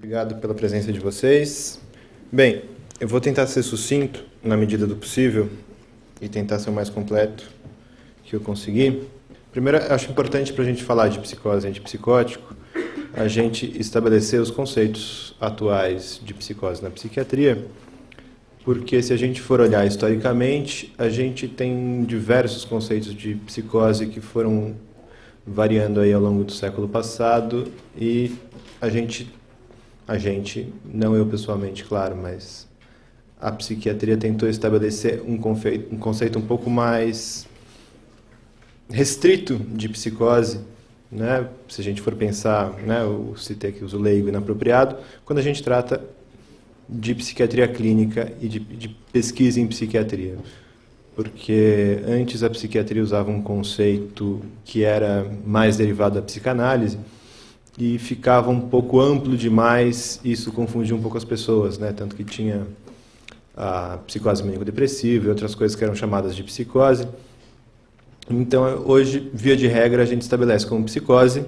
Obrigado pela presença de vocês. Bem, eu vou tentar ser sucinto na medida do possível e tentar ser o mais completo que eu conseguir. Primeiro, acho importante para a gente falar de psicose e antipsicótico, a gente estabelecer os conceitos atuais de psicose na psiquiatria, porque se a gente for olhar historicamente, a gente tem diversos conceitos de psicose que foram variando aí ao longo do século passado e a gente, não eu pessoalmente, claro, mas a psiquiatria tentou estabelecer um conceito um pouco mais restrito de psicose, né? Se a gente for pensar, né, eu citei aqui o leigo inapropriado, quando a gente trata de psiquiatria clínica e de pesquisa em psiquiatria. Porque antes a psiquiatria usava um conceito que era mais derivado da psicanálise e ficava um pouco amplo demais, e isso confundia um pouco as pessoas, né? Tanto que tinha a psicose maníaco-depressiva e outras coisas que eram chamadas de psicose. Então, hoje, via de regra, a gente estabelece como psicose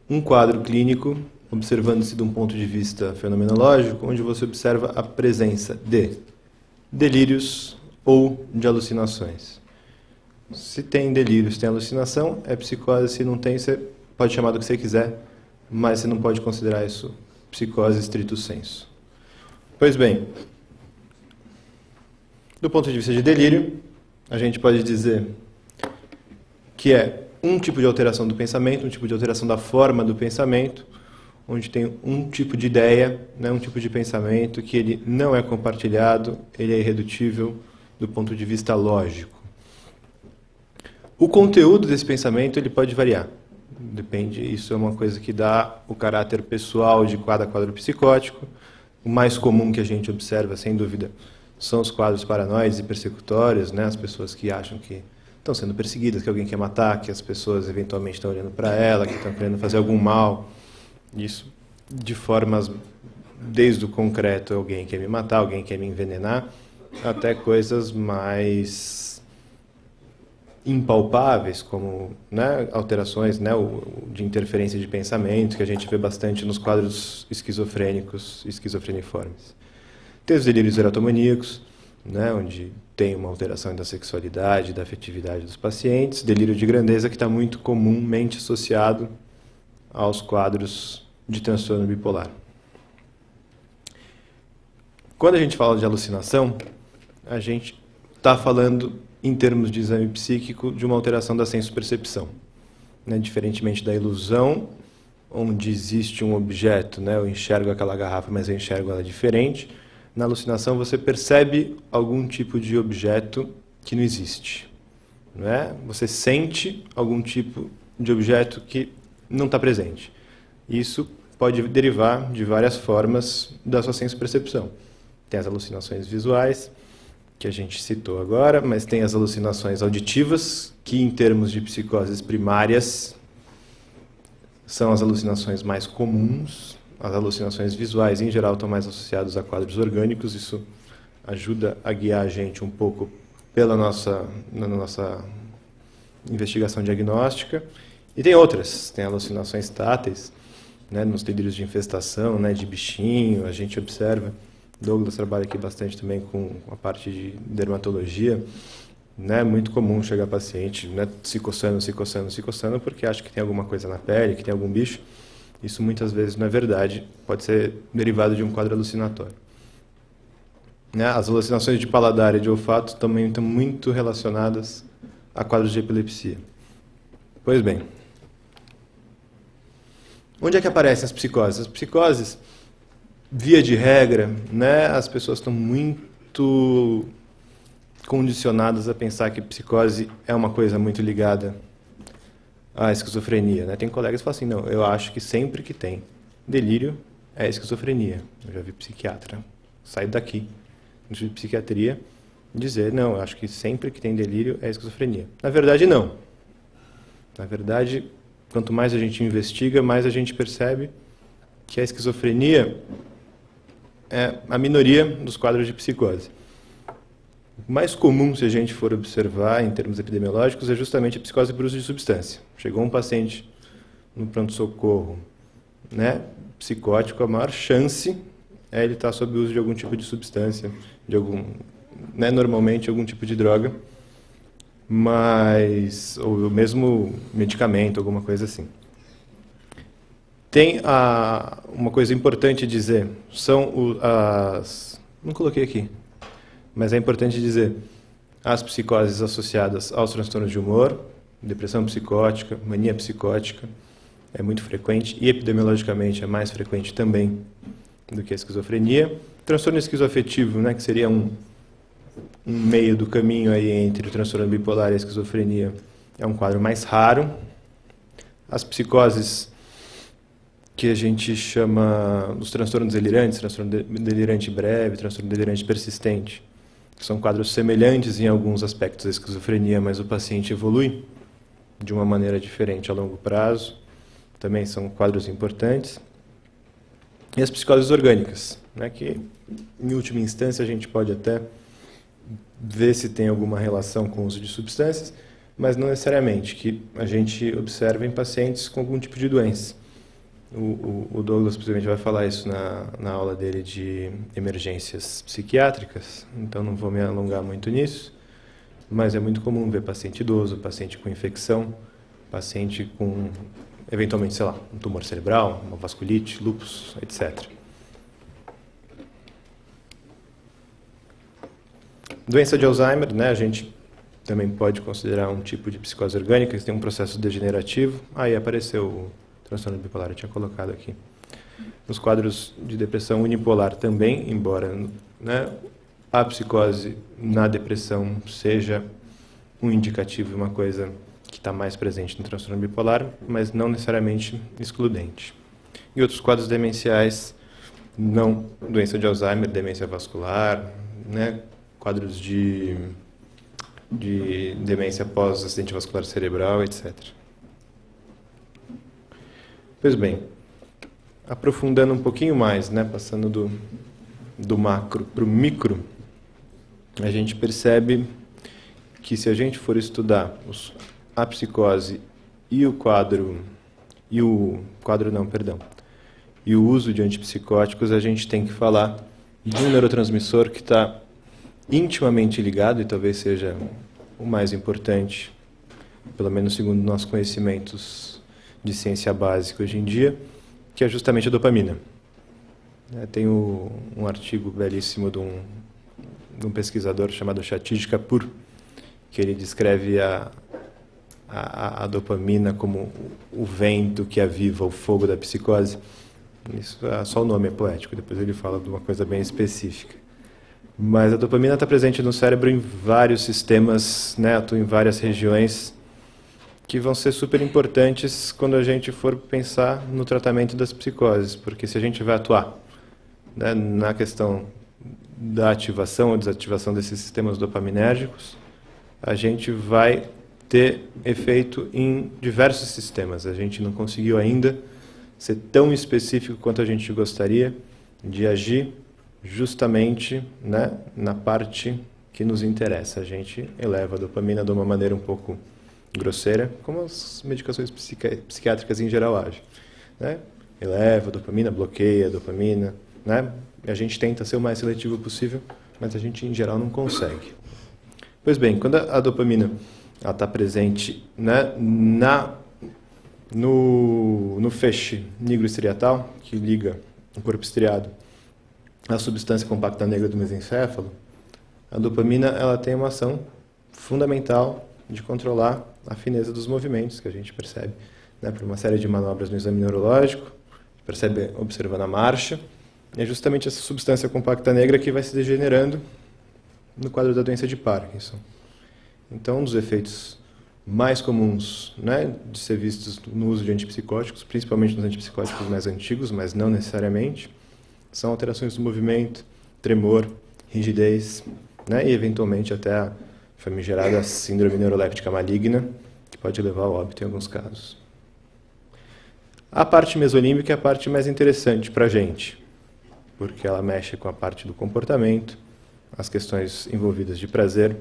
um quadro clínico, observando-se de um ponto de vista fenomenológico, onde você observa a presença de delírios ou de alucinações. Se tem delírios, tem alucinação, é psicose. Se não tem, você pode chamar do que você quiser, mas você não pode considerar isso psicose stricto sensu. Pois bem, do ponto de vista de delírio, a gente pode dizer que é um tipo de alteração do pensamento, um tipo de alteração da forma do pensamento, onde tem um tipo de ideia, né, um tipo de pensamento que ele não é compartilhado, ele é irredutível do ponto de vista lógico. O conteúdo desse pensamento ele pode variar. Depende, isso é uma coisa que dá o caráter pessoal de cada quadro psicótico. O mais comum que a gente observa, sem dúvida, são os quadros paranoides e persecutórios, né, as pessoas que acham que estão sendo perseguidas, que alguém quer matar, que as pessoas eventualmente estão olhando para ela, que estão querendo fazer algum mal. Isso de formas, desde o concreto, alguém quer me matar, alguém quer me envenenar, até coisas mais impalpáveis, como, né, alterações, né, de interferência de pensamento, que a gente vê bastante nos quadros esquizofrênicos, esquizofreniformes. Tem os delírios erotomaníacos, né, onde tem uma alteração da sexualidade, da afetividade dos pacientes, delírio de grandeza, que está muito comumente associado aos quadros de transtorno bipolar. Quando a gente fala de alucinação, a gente está falando, em termos de exame psíquico, de uma alteração da senso-percepção, né? Diferentemente da ilusão, onde existe um objeto, né? Eu enxergo aquela garrafa, mas eu enxergo ela diferente. Na alucinação, você percebe algum tipo de objeto que não existe, não é? Você sente algum tipo de objeto que não está presente. Isso pode derivar de várias formas da sua senso-percepção. Tem as alucinações visuais, que a gente citou agora, mas tem as alucinações auditivas, que em termos de psicoses primárias são as alucinações mais comuns. As alucinações visuais, em geral, estão mais associadas a quadros orgânicos. Isso ajuda a guiar a gente um pouco na nossa investigação diagnóstica. E tem outras, tem alucinações táteis, né, nos delírios de infestação, né, de bichinho, a gente observa. Douglas trabalha aqui bastante também com a parte de dermatologia, né, muito comum chegar paciente, né, se coçando, porque acha que tem alguma coisa na pele, que tem algum bicho. Isso muitas vezes não é verdade, pode ser derivado de um quadro alucinatório. Né, as alucinações de paladar e de olfato também estão muito relacionadas a quadros de epilepsia. Pois bem, onde é que aparecem as psicoses? As psicoses, via de regra, né, as pessoas estão muito condicionadas a pensar que psicose é uma coisa muito ligada à esquizofrenia, né? Tem colegas que falam assim, não, eu acho que sempre que tem delírio é esquizofrenia. Eu já vi psiquiatra sair daqui, de psiquiatria, dizer, não, eu acho que sempre que tem delírio é esquizofrenia. Na verdade, não. Na verdade, quanto mais a gente investiga, mais a gente percebe que a esquizofrenia é a minoria dos quadros de psicose. O mais comum, se a gente for observar em termos epidemiológicos, é justamente a psicose por uso de substância. Chegou um paciente no pronto-socorro né, psicótico, a maior chance é ele estar sob uso de algum tipo de substância, de algum, né, normalmente algum tipo de droga, mas ou mesmo medicamento, alguma coisa assim. Tem uma coisa importante dizer, são as... Não coloquei aqui, mas é importante dizer as psicoses associadas aos transtornos de humor, depressão psicótica, mania psicótica, é muito frequente e epidemiologicamente é mais frequente também do que a esquizofrenia. Transtorno esquizoafetivo, né, que seria um meio do caminho aí entre o transtorno bipolar e a esquizofrenia, é um quadro mais raro. As psicoses que a gente chama os transtornos delirantes, transtorno delirante breve, transtorno delirante persistente, que são quadros semelhantes em alguns aspectos da esquizofrenia, mas o paciente evolui de uma maneira diferente a longo prazo, também são quadros importantes. E as psicoses orgânicas, né, que em última instância a gente pode até ver se tem alguma relação com o uso de substâncias, mas não necessariamente, que a gente observa em pacientes com algum tipo de doença. O Douglas possivelmente vai falar isso na aula dele de emergências psiquiátricas, então não vou me alongar muito nisso, mas é muito comum ver paciente idoso, paciente com infecção, paciente com, eventualmente, sei lá, um tumor cerebral, uma vasculite, lúpus, etc. Doença de Alzheimer, né, a gente também pode considerar um tipo de psicose orgânica, que tem um processo degenerativo. Aí apareceu o transtorno bipolar, eu tinha colocado aqui. Nos quadros de depressão unipolar também, embora, né, a psicose na depressão seja um indicativo e uma coisa que está mais presente no transtorno bipolar, mas não necessariamente excludente. E outros quadros demenciais, não doença de Alzheimer, demência vascular, né, quadros de demência pós-acidente vascular cerebral, etc. Pois bem, aprofundando um pouquinho mais, né, passando do macro para o micro, a gente percebe que se a gente for estudar a psicose e o uso de antipsicóticos, a gente tem que falar de um neurotransmissor que está intimamente ligado, e talvez seja o mais importante, pelo menos segundo nossos conhecimentos de ciência básica hoje em dia, que é justamente a dopamina. Tem um artigo belíssimo de um pesquisador chamado Kshitij Kapoor, que ele descreve a dopamina como o vento que aviva o fogo da psicose. Isso, só o nome é poético, depois ele fala de uma coisa bem específica. Mas a dopamina está presente no cérebro em vários sistemas, né, atua em várias regiões, que vão ser super importantes quando a gente for pensar no tratamento das psicoses, porque se a gente vai atuar, né, na questão da ativação ou desativação desses sistemas dopaminérgicos, a gente vai ter efeito em diversos sistemas. A gente não conseguiu ainda ser tão específico quanto a gente gostaria de agir justamente, né, na parte que nos interessa. A gente eleva a dopamina de uma maneira um pouco grosseira, como as medicações psiquiátricas em geral agem, né? Eleva a dopamina, bloqueia a dopamina, né? A gente tenta ser o mais seletivo possível, mas a gente em geral não consegue. Pois bem, quando a dopamina está presente, né, no feixe nigroestriatal, que liga o corpo estriado à substância compacta negra do mesencéfalo, a dopamina ela tem uma ação fundamental de controlar a fineza dos movimentos, que a gente percebe, né, por uma série de manobras no exame neurológico, percebe observando a marcha, e é justamente essa substância compacta negra que vai se degenerando no quadro da doença de Parkinson. Então, um dos efeitos mais comuns, né, de ser vistos no uso de antipsicóticos, principalmente nos antipsicóticos mais antigos, mas não necessariamente, são alterações do movimento, tremor, rigidez, né, e eventualmente até a famigerada síndrome neuroléptica maligna, que pode levar ao óbito em alguns casos. A parte mesolímbica é a parte mais interessante para a gente, porque ela mexe com a parte do comportamento, as questões envolvidas de prazer,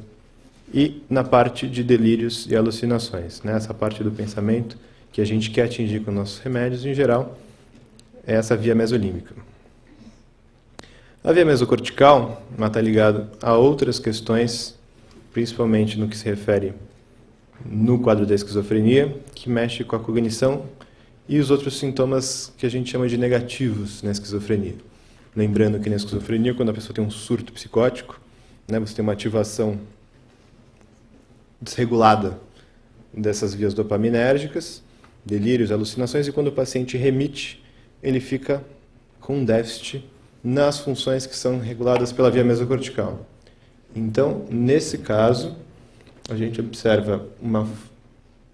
e na parte de delírios e alucinações, né? Essa parte do pensamento que a gente quer atingir com nossos remédios, em geral, é essa via mesolímbica. A via mesocortical está ligada a outras questões, principalmente no que se refere no quadro da esquizofrenia, que mexe com a cognição e os outros sintomas que a gente chama de negativos na esquizofrenia. Lembrando que na esquizofrenia, quando a pessoa tem um surto psicótico, né, você tem uma ativação desregulada dessas vias dopaminérgicas, delírios, alucinações, e quando o paciente remite, ele fica com um déficit nas funções que são reguladas pela via mesocortical. Então, nesse caso, a gente observa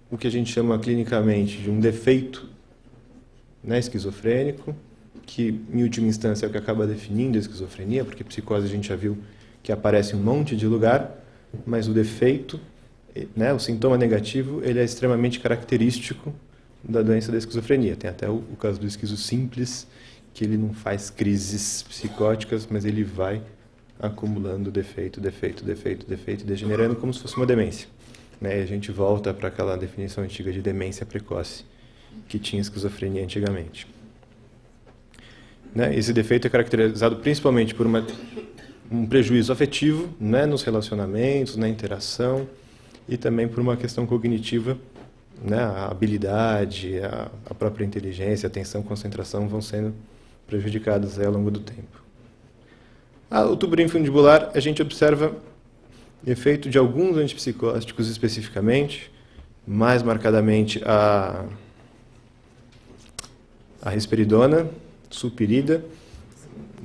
o que a gente chama clinicamente de um defeito, né, esquizofrênico, que em última instância é o que acaba definindo a esquizofrenia, porque psicose a gente já viu que aparece em um monte de lugar, mas o defeito, né, o sintoma negativo, ele é extremamente característico da doença da esquizofrenia. Tem até o caso do esquizo simples, que ele não faz crises psicóticas, mas ele vai acumulando defeito, degenerando como se fosse uma demência. Né? E a gente volta para aquela definição antiga de demência precoce, que tinha esquizofrenia antigamente. Né? Esse defeito é caracterizado principalmente por um prejuízo afetivo, né, nos relacionamentos, na interação, e também por uma questão cognitiva, né, a habilidade, a própria inteligência, a atenção, concentração vão sendo prejudicadas ao longo do tempo. O tubo infundibular, a gente observa efeito de alguns antipsicóticos especificamente, mais marcadamente a risperidona, sulpirida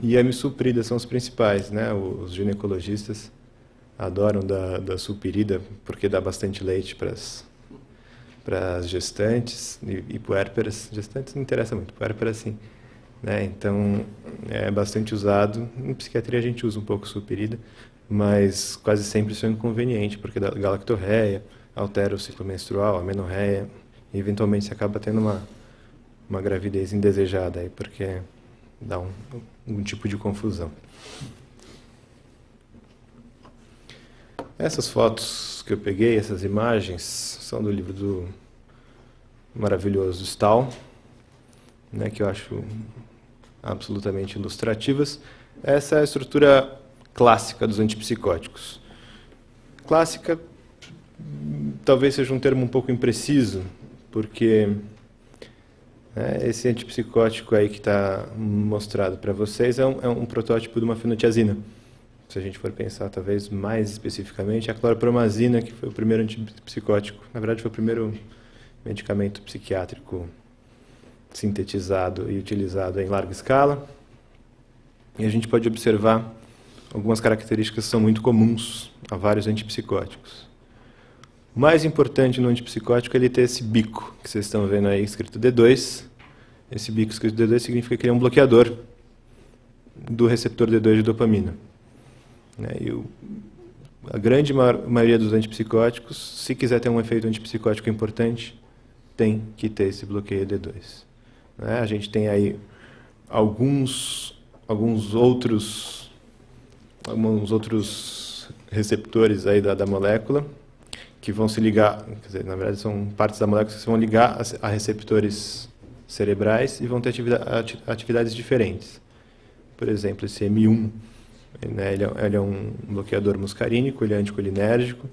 e a amisulprida são os principais, né? Os ginecologistas adoram da sulpirida porque dá bastante leite para as gestantes e puérperas. Gestantes não interessa muito, puérperas sim. Né? Então, é bastante usado. Em psiquiatria a gente usa um pouco sulpirida, mas quase sempre isso é inconveniente, porque dá galactorreia, altera o ciclo menstrual, amenorreia, e eventualmente você acaba tendo uma gravidez indesejada, aí, porque dá um tipo de confusão. Essas fotos que eu peguei, essas imagens, são do livro do maravilhoso Stahl, né, que eu acho absolutamente ilustrativas. Essa é a estrutura clássica dos antipsicóticos. Clássica talvez seja um termo um pouco impreciso, porque esse antipsicótico aí que está mostrado para vocês é um protótipo de uma fenotiazina. Se a gente for pensar, talvez mais especificamente, a cloropromazina, que foi o primeiro antipsicótico. Na verdade, foi o primeiro medicamento psiquiátrico sintetizado e utilizado em larga escala. E a gente pode observar algumas características que são muito comuns a vários antipsicóticos. O mais importante no antipsicótico é ele ter esse bico, que vocês estão vendo aí escrito D2. Esse bico escrito D2 significa que ele é um bloqueador do receptor D2 de dopamina. E a grande maioria dos antipsicóticos, se quiser ter um efeito antipsicótico importante, tem que ter esse bloqueio D2. A gente tem aí alguns outros receptores aí da molécula que vão se ligar, quer dizer, na verdade são partes da molécula que se vão ligar a receptores cerebrais e vão ter atividades diferentes. Por exemplo, esse M1, né, ele é um bloqueador muscarínico, ele é anticolinérgico,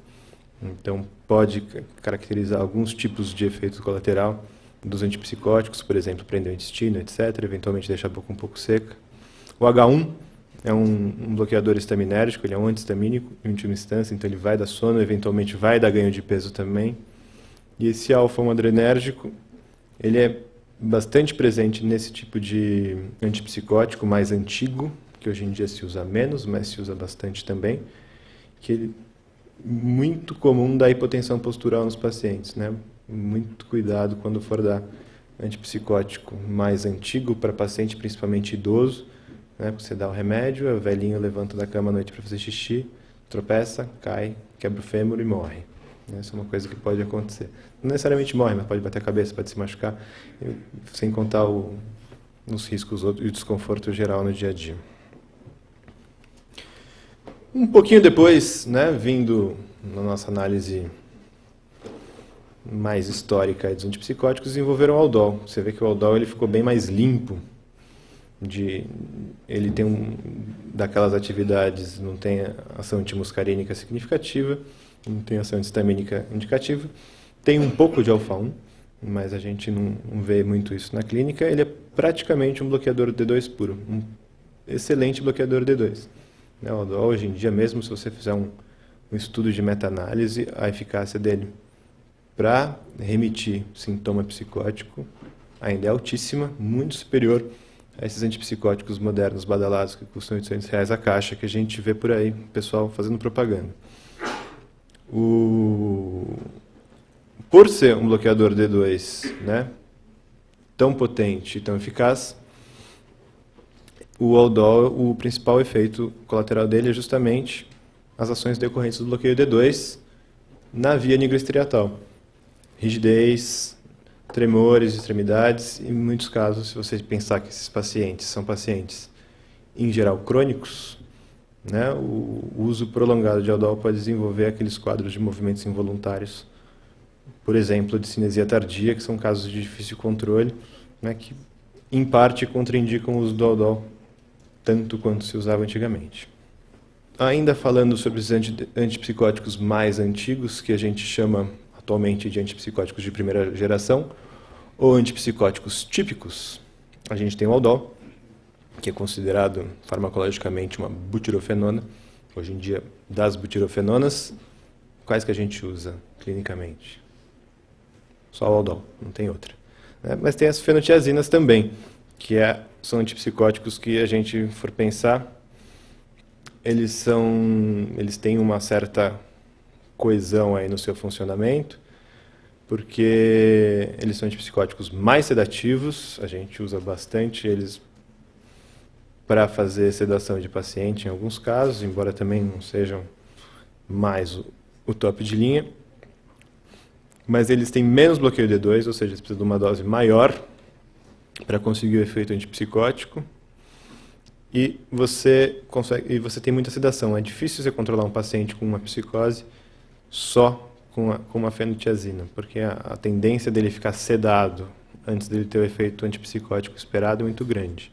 então pode caracterizar alguns tipos de efeito colateral dos antipsicóticos, por exemplo, prender o intestino, etc., eventualmente deixar a boca um pouco seca. O H1 é um bloqueador estaminérgico, ele é um antihistamínico em última instância, então ele vai dar sono, eventualmente vai dar ganho de peso também. E esse alfa-adrenérgico, ele é bastante presente nesse tipo de antipsicótico mais antigo, que hoje em dia se usa menos, mas se usa bastante também, que é muito comum da hipotensão postural nos pacientes, né? Muito cuidado quando for dar antipsicótico mais antigo para paciente, principalmente idoso, né? Você dá o remédio, o velhinho levanta da cama à noite para fazer xixi, tropeça, cai, quebra o fêmur e morre. Essa é uma coisa que pode acontecer. Não necessariamente morre, mas pode bater a cabeça, pode se machucar, sem contar os riscos e o desconforto geral no dia a dia. Um pouquinho depois, né, vindo na nossa análise mais histórica dos antipsicóticos, desenvolveram o Aldol. Você vê que o Aldol ele ficou bem mais limpo ele tem daquelas atividades, não tem ação antimuscarínica significativa, não tem ação antistamínica indicativa, tem um pouco de alfa-1, mas a gente não vê muito isso na clínica. Ele é praticamente um bloqueador D2 puro, um excelente bloqueador D2. Hoje em dia, mesmo se você fizer um estudo de meta-análise, a eficácia dele para remitir sintoma psicótico ainda é altíssima, muito superior a esses antipsicóticos modernos badalados que custam R$800 a caixa, que a gente vê por aí, o pessoal fazendo propaganda. Por ser um bloqueador D2, né, tão potente e tão eficaz, o Aldol, o principal efeito colateral dele é justamente as ações decorrentes do bloqueio D2 na via nigroestriatal. Rigidez, tremores, extremidades, e em muitos casos, se você pensar que esses pacientes são pacientes, em geral, crônicos, né, o uso prolongado de Aldol pode desenvolver aqueles quadros de movimentos involuntários, por exemplo, de cinesia tardia, que são casos de difícil controle, né, que, em parte, contraindicam o uso do Aldol, tanto quanto se usava antigamente. Ainda falando sobre os antipsicóticos mais antigos, que a gente chama atualmente de antipsicóticos de primeira geração, ou antipsicóticos típicos, a gente tem o Aldol, que é considerado farmacologicamente uma butirofenona. Hoje em dia, das butirofenonas, quais que a gente usa clinicamente? Só o Aldol, não tem outra. Mas tem as fenotiazinas também, que são antipsicóticos que a gente for pensar, eles têm uma certa coesão aí no seu funcionamento, porque eles são antipsicóticos mais sedativos, a gente usa bastante eles para fazer sedação de paciente em alguns casos, embora também não sejam mais o top de linha, mas eles têm menos bloqueio D2, ou seja, eles precisam de uma dose maior para conseguir o efeito antipsicótico, e você tem muita sedação. É difícil você controlar um paciente com uma psicose só com uma fenotiazina, porque a tendência dele ficar sedado antes dele ter o efeito antipsicótico esperado é muito grande.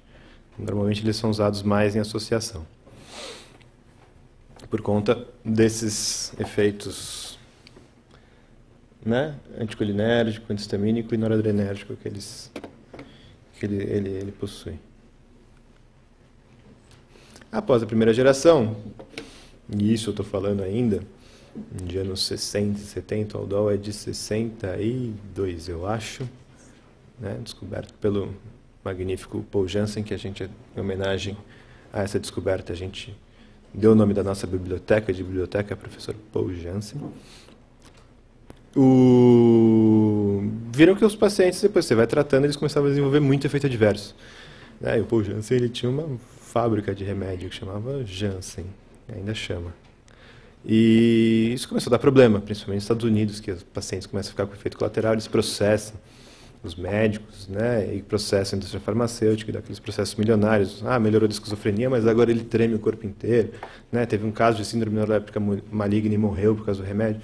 Normalmente eles são usados mais em associação, por conta desses efeitos, né, anticolinérgico, antihistamínico e noradrenérgico que ele possui. Após a primeira geração, e isso eu estou falando ainda, de anos 60 e 70, o Aldol é de 62, eu acho, né, descoberto pelo magnífico Paul Janssen, que a gente, em homenagem a essa descoberta, a gente deu o nome da nossa biblioteca professor Paul Janssen. Viram que os pacientes, depois você vai tratando, eles começavam a desenvolver muito efeito adverso. E o Paul Janssen, ele tinha uma fábrica de remédio que chamava Janssen, ainda chama. E isso começou a dar problema, principalmente nos Estados Unidos, que os pacientes começam a ficar com efeito colateral, eles processam os médicos, né, e processam a indústria farmacêutica, daqueles processos milionários. Melhorou da esquizofrenia, mas agora ele treme o corpo inteiro. Né? Teve um caso de síndrome neuroléptica maligna e morreu por causa do remédio.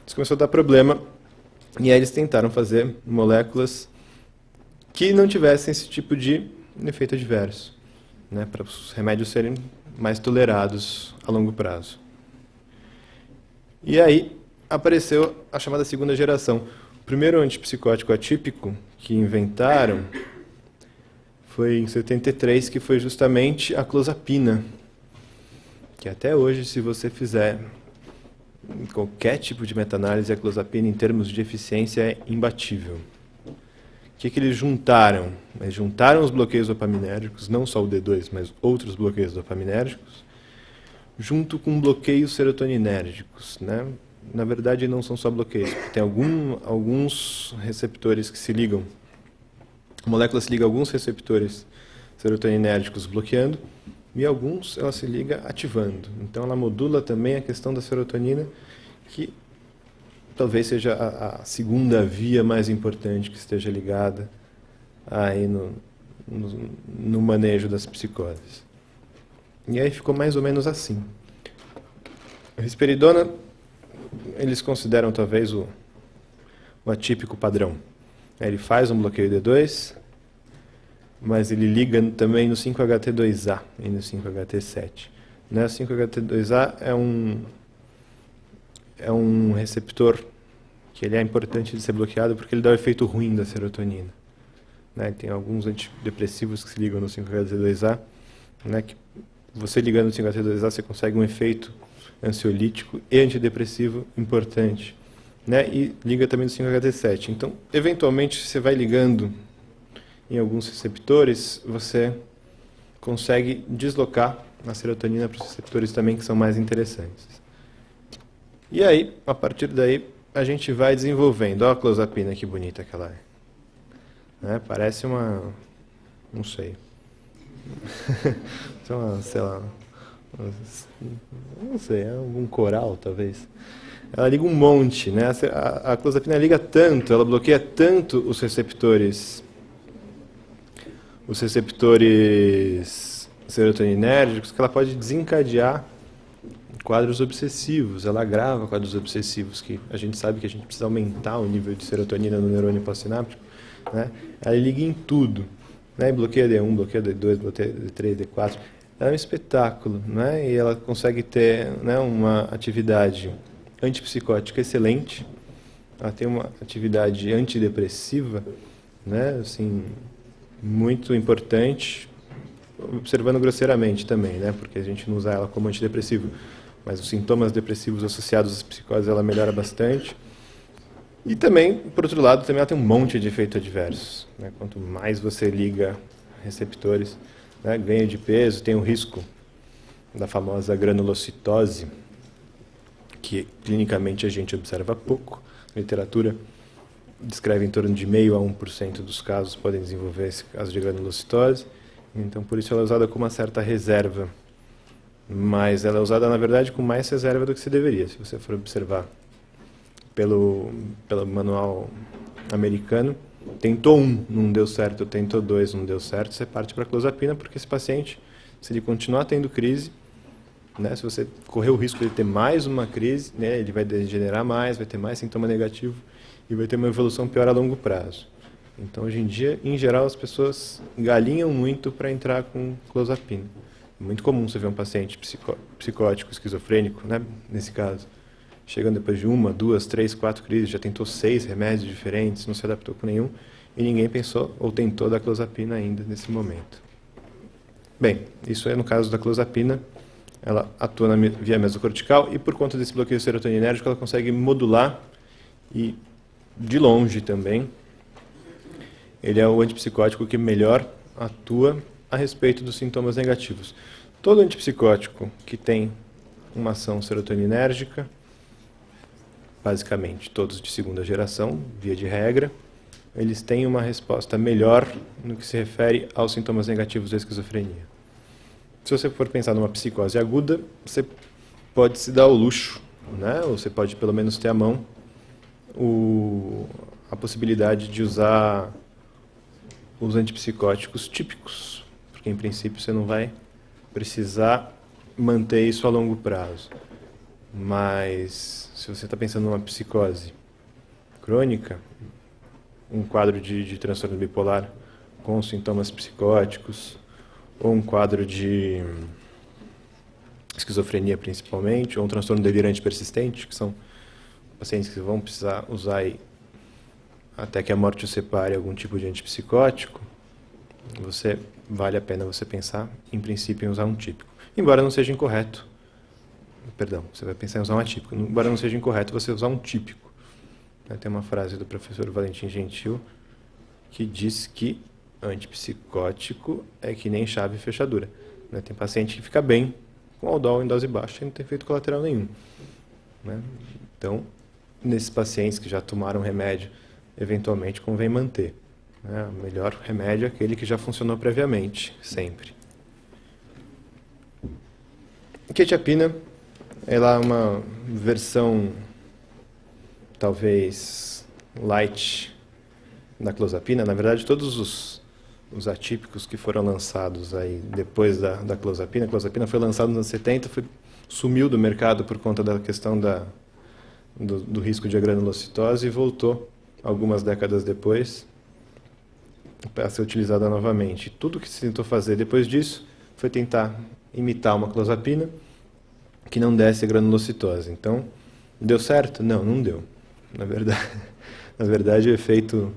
Isso começou a dar problema, e aí eles tentaram fazer moléculas que não tivessem esse tipo de efeito adverso, né, para os remédios serem mais tolerados a longo prazo. E aí apareceu a chamada segunda geração. O primeiro antipsicótico atípico que inventaram foi em 73, que foi justamente a clozapina, que até hoje, se você fizer qualquer tipo de meta-análise, a clozapina, em termos de eficiência, é imbatível. O que eles juntaram? Eles juntaram os bloqueios dopaminérgicos, não só o D2, mas outros bloqueios dopaminérgicos, junto com bloqueios serotoninérgicos, né? Na verdade, não são só bloqueios, porque tem alguns receptores que se ligam, a molécula se liga a alguns receptores serotoninérgicos bloqueando, e alguns ela se liga ativando. Então, ela modula também a questão da serotonina, que talvez seja a segunda via mais importante que esteja ligada aí no manejo das psicoses. E aí ficou mais ou menos assim. A risperidona, eles consideram talvez o atípico padrão. Ele faz um bloqueio D2, mas ele liga também no 5-HT2A e no 5-HT7. Né? O 5-HT2A é um receptor que ele é importante de ser bloqueado porque ele dá o efeito ruim da serotonina. Né? Tem alguns antidepressivos que se ligam no 5-HT2A, né? Que você ligando no 5-HT2A você consegue um efeito ansiolítico e antidepressivo importante. Né? E liga também no 5-HT7. Então, eventualmente, você vai ligando em alguns receptores, você consegue deslocar a serotonina para os receptores também que são mais interessantes. E aí, a partir daí, a gente vai desenvolvendo. Olha a clozapina, que bonita que ela é. Né? Parece uma... não sei. Sei lá... não sei, é algum coral, talvez. Ela liga um monte, né? A clozapina liga tanto, ela bloqueia tanto os receptores serotoninérgicos que ela pode desencadear quadros obsessivos. Ela agrava quadros obsessivos, que a gente sabe que a gente precisa aumentar o nível de serotonina no neurônio pós-sináptico, né? Ela liga em tudo, né? Bloqueia D1, bloqueia D2, bloqueia D3, D4. Ela é um espetáculo, né? E ela consegue ter, né, uma atividade antipsicótica excelente. Ela tem uma atividade antidepressiva, né? Assim, muito importante, observando grosseiramente também, né? Porque a gente não usa ela como antidepressivo, mas os sintomas depressivos associados às psicoses ela melhora bastante. E também, por outro lado, também ela tem um monte de efeitos adversos, né? Quanto mais você liga receptores, né, ganho de peso, tem o risco da famosa granulocitose, que clinicamente a gente observa pouco. A literatura descreve em torno de 0,5% a 1% dos casos podem desenvolver esse caso de granulocitose. Então, por isso ela é usada com uma certa reserva. Mas ela é usada, na verdade, com mais reserva do que se deveria. Se você for observar pelo manual americano, tentou um, não deu certo, tentou dois, não deu certo, você parte para a clozapina, porque esse paciente, se ele continuar tendo crise, né, se você correr o risco de ter mais uma crise, né, ele vai degenerar mais, vai ter mais sintoma negativo e vai ter uma evolução pior a longo prazo. Então, hoje em dia, em geral, as pessoas galinham muito para entrar com clozapina. É muito comum você ver um paciente psicótico, esquizofrênico, né, nesse caso, chegando depois de 1, 2, 3, 4 crises, já tentou 6 remédios diferentes, não se adaptou com nenhum, e ninguém pensou ou tentou dar clozapina ainda nesse momento. Bem, isso é no caso da clozapina. Ela atua na via mesocortical e, por conta desse bloqueio serotoninérgico, ela consegue modular e, de longe também, ele é o antipsicótico que melhor atua a respeito dos sintomas negativos. Todo antipsicótico que tem uma ação serotoninérgica, basicamente todos de segunda geração, via de regra, eles têm uma resposta melhor no que se refere aos sintomas negativos da esquizofrenia. Se você for pensar numa psicose aguda, você pode se dar o luxo, né? Ou você pode pelo menos ter à mão a possibilidade de usar os antipsicóticos típicos, porque em princípio você não vai precisar manter isso a longo prazo. Mas se você está pensando numa psicose crônica, um quadro de transtorno bipolar com sintomas psicóticos, ou um quadro de esquizofrenia principalmente, ou um transtorno delirante persistente, que são pacientes que vão precisar usar aí, até que a morte os separe, algum tipo de antipsicótico, vale a pena você pensar, em princípio, em usar um típico. Embora não seja incorreto, perdão, você vai pensar em usar um atípico, embora não seja incorreto você usar um típico. Tem uma frase do professor Valentim Gentil que diz que antipsicótico é que nem chave e fechadura. Tem paciente que fica bem com aldol em dose baixa e não tem efeito colateral nenhum. Então, nesses pacientes que já tomaram remédio, eventualmente convém manter. O melhor remédio é aquele que já funcionou previamente, sempre. A quetiapina, ela é uma versão, talvez, light da clozapina. Na verdade, todos os atípicos que foram lançados aí depois da clozapina. A clozapina foi lançada nos anos 70, sumiu do mercado por conta da questão do risco de granulocitose e voltou algumas décadas depois para ser utilizada novamente. Tudo que se tentou fazer depois disso foi tentar imitar uma clozapina que não desse granulocitose. Então, deu certo? Não, não deu. Na verdade, o efeito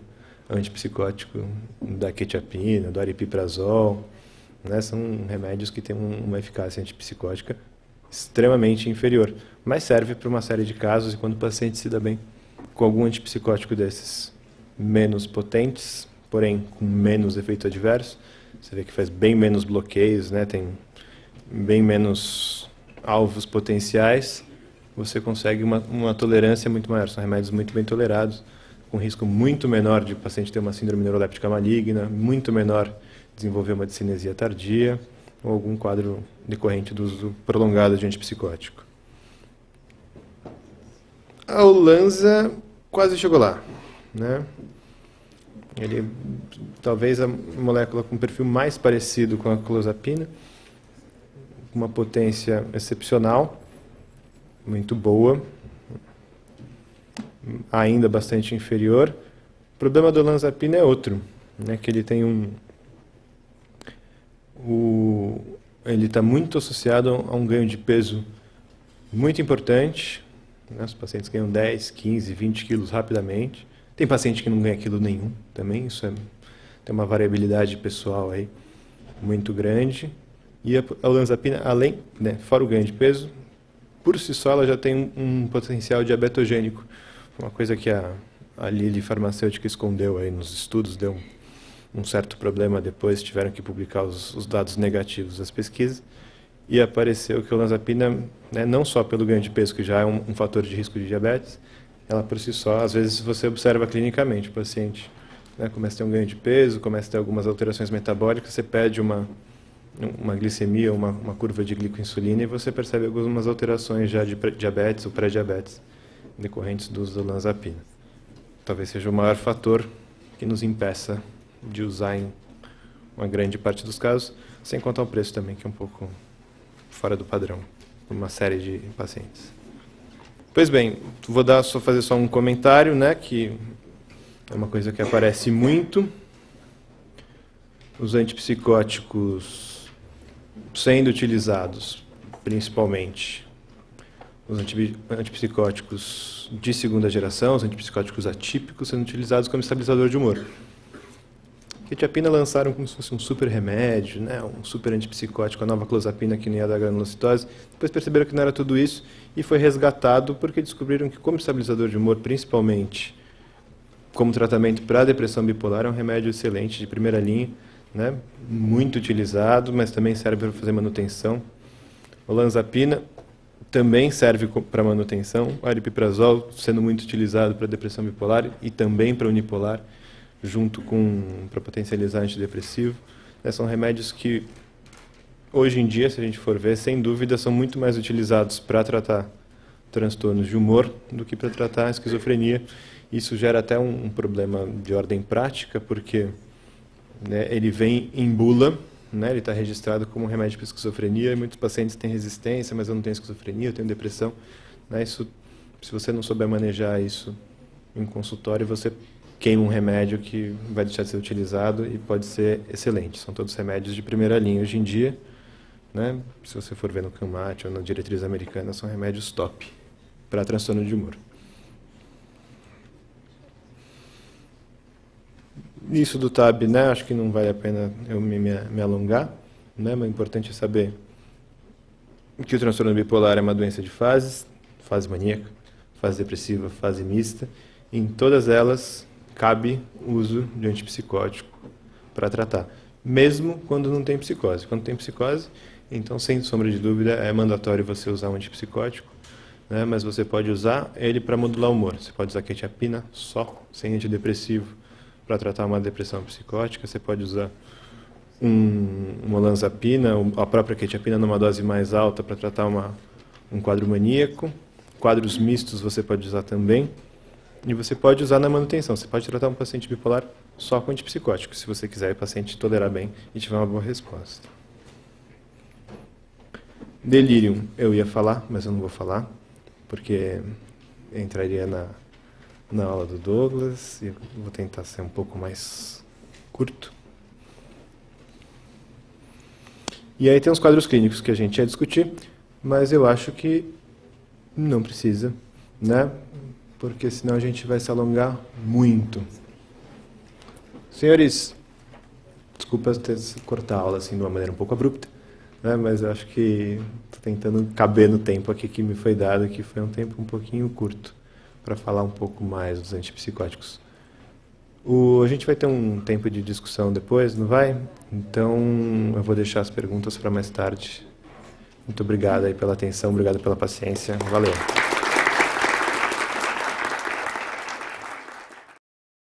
antipsicótico da quetiapina, do aripiprazol, né, são remédios que têm uma eficácia antipsicótica extremamente inferior, mas serve para uma série de casos e quando o paciente se dá bem com algum antipsicótico desses menos potentes, porém com menos efeito adverso, você vê que faz bem menos bloqueios, né, tem bem menos alvos potenciais, você consegue uma tolerância muito maior. São remédios muito bem tolerados, com risco muito menor de o paciente ter uma síndrome neuroléptica maligna, muito menor desenvolver uma discinesia tardia ou algum quadro decorrente do uso prolongado de antipsicótico. A Olanza quase chegou lá, né? Ele talvez a molécula com perfil mais parecido com a clozapina, uma potência excepcional, muito boa, ainda bastante inferior. O problema do olanzapina é outro, né, que ele tem ele está muito associado a um ganho de peso muito importante, né, os pacientes ganham 10, 15, 20 quilos rapidamente. Tem paciente que não ganha quilo nenhum também, tem uma variabilidade pessoal aí muito grande. E a olanzapina, além, né, fora o ganho de peso, por si só ela já tem um potencial diabetogênico. Uma coisa que a Lilly farmacêutica escondeu aí nos estudos, deu um certo problema depois, tiveram que publicar os dados negativos das pesquisas, e apareceu que a olanzapina, né, não só pelo ganho de peso, que já é um fator de risco de diabetes, ela por si só, às vezes você observa clinicamente o paciente, né, começa a ter um ganho de peso, começa a ter algumas alterações metabólicas, você pede uma glicemia, uma curva de glicoinsulina, e você percebe algumas alterações já de diabetes ou pré-diabetes decorrentes do uso da olanzapina. Talvez seja o maior fator que nos impeça de usar em uma grande parte dos casos, sem contar o preço também, que é um pouco fora do padrão, para uma série de pacientes. Pois bem, vou fazer só um comentário, né, que é uma coisa que aparece muito. Os antipsicóticos sendo utilizados, principalmente os antipsicóticos de segunda geração, os antipsicóticos atípicos, sendo utilizados como estabilizador de humor. Quetiapina lançaram como se fosse um super remédio, né, um super antipsicótico, a nova clozapina que não ia dar granulocitose. Depois perceberam que não era tudo isso e foi resgatado porque descobriram que como estabilizador de humor, principalmente como tratamento para a depressão bipolar, é um remédio excelente, de primeira linha, né, muito utilizado, mas também serve para fazer manutenção. Olanzapina também serve para manutenção. O aripiprazol sendo muito utilizado para depressão bipolar e também para unipolar, junto para potencializar antidepressivo. São remédios que, hoje em dia, se a gente for ver, sem dúvida, são muito mais utilizados para tratar transtornos de humor do que para tratar a esquizofrenia. Isso gera até um problema de ordem prática, porque, né, ele vem em bula, né, ele está registrado como remédio para esquizofrenia, e muitos pacientes têm resistência, mas eu não tenho esquizofrenia, eu tenho depressão. Né, se você não souber manejar isso em consultório, você queima um remédio que vai deixar de ser utilizado e pode ser excelente. São todos remédios de primeira linha hoje em dia, né? Se você for ver no CAMAT ou na diretriz americana, são remédios top para transtorno de humor. Isso do TAB, né, acho que não vale a pena eu me alongar, né, mas o importante é saber que o transtorno bipolar é uma doença de fases, fase maníaca, fase depressiva, fase mista. Em todas elas cabe o uso de antipsicótico para tratar, mesmo quando não tem psicose. Quando tem psicose, então, sem sombra de dúvida, é mandatório você usar um antipsicótico, né, mas você pode usar ele para modular o humor. Você pode usar quetiapina só, sem antidepressivo, para tratar uma depressão psicótica. Você pode usar uma olanzapina, a própria quetiapina numa dose mais alta para tratar um quadro maníaco. Quadros mistos você pode usar também. E você pode usar na manutenção. Você pode tratar um paciente bipolar só com antipsicótico, se você quiser e o paciente tolerar bem e tiver uma boa resposta. Delírio, eu ia falar, mas eu não vou falar, porque entraria na aula do Douglas, e vou tentar ser um pouco mais curto. E aí tem os quadros clínicos que a gente ia discutir, mas eu acho que não precisa, né? Porque senão a gente vai se alongar muito. Senhores, desculpa ter cortar a aula assim de uma maneira um pouco abrupta, né? Mas eu acho que estou tentando caber no tempo aqui que me foi dado, que foi um tempo um pouquinho curto, para falar um pouco mais dos antipsicóticos. A gente vai ter um tempo de discussão depois, não vai? Então, eu vou deixar as perguntas para mais tarde. Muito obrigado aí pela atenção, obrigado pela paciência. Valeu.